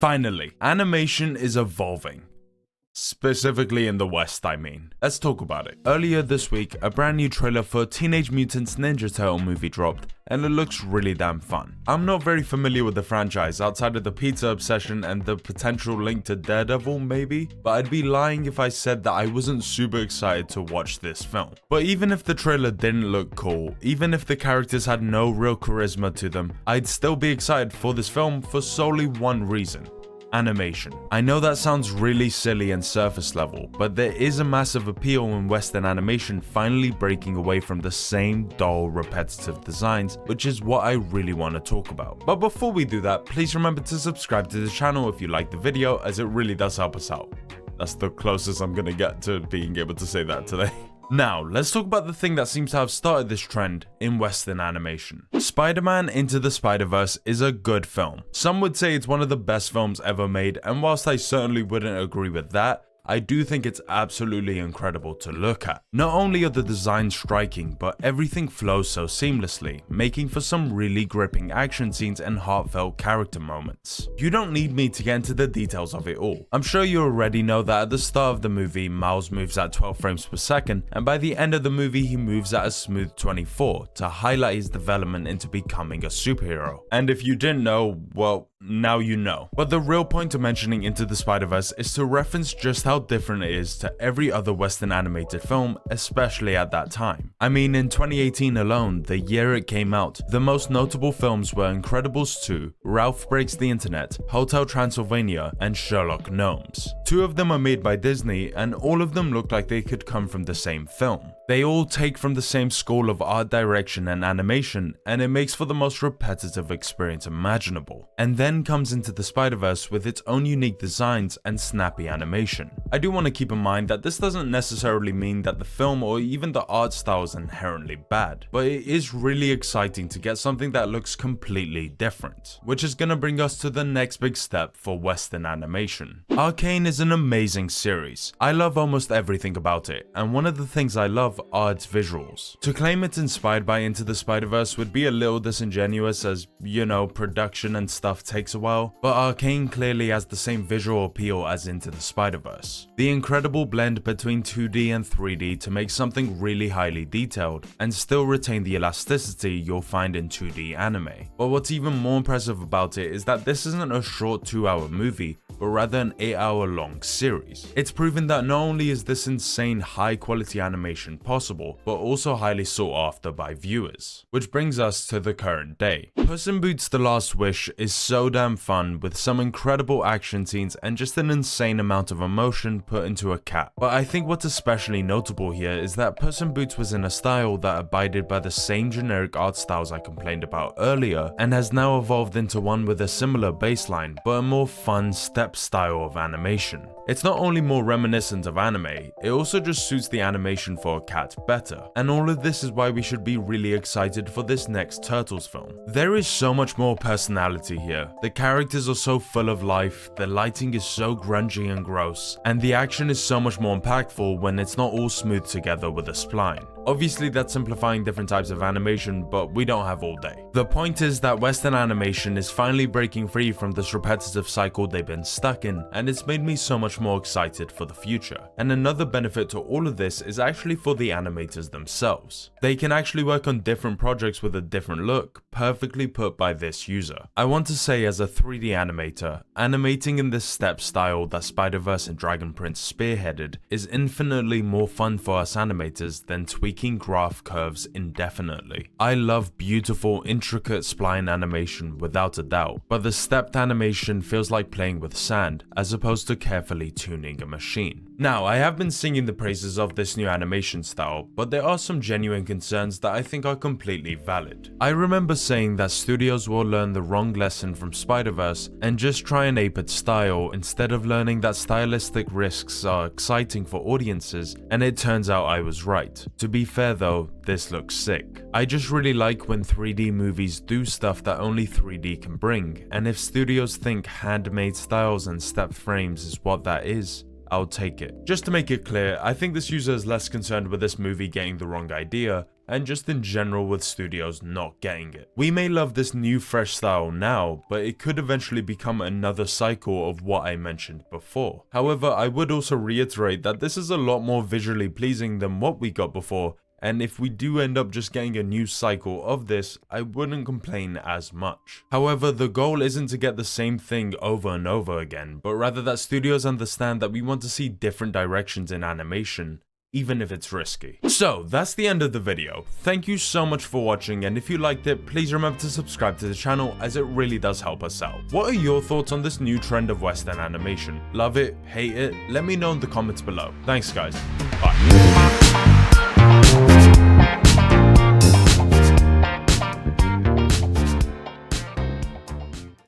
Finally, animation is evolving. Specifically in the West, I mean. Let's talk about it. Earlier this week, a brand new trailer for Teenage Mutants Ninja Turtle movie dropped, and it looks really damn fun. I'm not very familiar with the franchise outside of the pizza obsession and the potential link to Daredevil maybe, but I'd be lying if I said that I wasn't super excited to watch this film. But even if the trailer didn't look cool, even if the characters had no real charisma to them, I'd still be excited for this film for solely one reason. Animation. I know that sounds really silly and surface level, but there is a massive appeal in Western animation finally breaking away from the same dull, repetitive designs, which is what I really want to talk about. But before we do that, please remember to subscribe to the channel if you like the video, as it really does help us out. That's the closest I'm gonna get to being able to say that today. Now, let's talk about the thing that seems to have started this trend in Western animation. Spider-Man Into the Spider-Verse is a good film. Some would say it's one of the best films ever made, and whilst I certainly wouldn't agree with that, I do think it's absolutely incredible to look at. Not only are the designs striking, but everything flows so seamlessly, making for some really gripping action scenes and heartfelt character moments. You don't need me to get into the details of it all. I'm sure you already know that at the start of the movie, Miles moves at 12 frames per second, and by the end of the movie he moves at a smooth 24 to highlight his development into becoming a superhero. And if you didn't know, well, now you know. But the real point of mentioning Into the Spider-Verse is to reference just how different it is to every other Western animated film, especially at that time. I mean, in 2018 alone, the year it came out, the most notable films were Incredibles 2, Ralph Breaks the Internet, Hotel Transylvania, and Sherlock Gnomes. Two of them are made by Disney, and all of them look like they could come from the same film. They all take from the same school of art direction and animation, and it makes for the most repetitive experience imaginable. And then comes Into the Spider-Verse with its own unique designs and snappy animation. I do want to keep in mind that this doesn't necessarily mean that the film or even the art style is inherently bad, but it is really exciting to get something that looks completely different, which is gonna bring us to the next big step for Western animation. Arcane is an amazing series. I love almost everything about it, and one of the things I love are its visuals. To claim it's inspired by Into the Spider-Verse would be a little disingenuous, as, you know, production and stuff takes a while, but Arcane clearly has the same visual appeal as Into the Spider-Verse. The incredible blend between 2D and 3D to make something really highly detailed and still retain the elasticity you'll find in 2D anime. But what's even more impressive about it is that this isn't a short 2-hour movie, but rather an 8-hour long series. It's proven that not only is this insane high quality animation possible, but also highly sought after by viewers. Which brings us to the current day. Puss in Boots: The Last Wish is so damn fun, with some incredible action scenes and just an insane amount of emotion put into a cat. But I think what's especially notable here is that Puss in Boots was in a style that abided by the same generic art styles I complained about earlier, and has now evolved into one with a similar baseline, but a more fun step style of animation. It's not only more reminiscent of anime, it also just suits the animation for a cat better. And all of this is why we should be really excited for this next Turtles film. There is so much more personality here. The characters are so full of life, the lighting is so grungy and gross, and the action is so much more impactful when it's not all smooth together with a spline. Obviously that's simplifying different types of animation, but we don't have all day. The point is that Western animation is finally breaking free from this repetitive cycle they've been stuck in, and it's made me so much more excited for the future. And another benefit to all of this is actually for the animators themselves. They can actually work on different projects with a different look, perfectly put by this user. I want to say, as a 3D animator, animating in this step style that Spider-Verse and Dragon Prince spearheaded is infinitely more fun for us animators than tweaking graph curves indefinitely. I love beautiful, intricate spline animation without a doubt, but the stepped animation feels like playing with sand as opposed to carefully tuning a machine. Now, I have been singing the praises of this new animation style, but there are some genuine concerns that I think are completely valid. I remember saying that studios will learn the wrong lesson from Spider-Verse and just try and ape its style instead of learning that stylistic risks are exciting for audiences, and it turns out I was right. To be fair though, this looks sick. I just really like when 3D movies do stuff that only 3D can bring, and if studios think handmade styles and stepped frames is what that is, I'll take it. Just to make it clear, I think this user is less concerned with this movie getting the wrong idea, and just in general with studios not getting it. We may love this new fresh style now, but it could eventually become another cycle of what I mentioned before. However, I would also reiterate that this is a lot more visually pleasing than what we got before, and if we do end up just getting a new cycle of this, I wouldn't complain as much. However, the goal isn't to get the same thing over and over again, but rather that studios understand that we want to see different directions in animation, even if it's risky. So that's the end of the video. Thank you so much for watching, and if you liked it, please remember to subscribe to the channel as it really does help us out. What are your thoughts on this new trend of Western animation? Love it? Hate it? Let me know in the comments below. Thanks guys. Bye.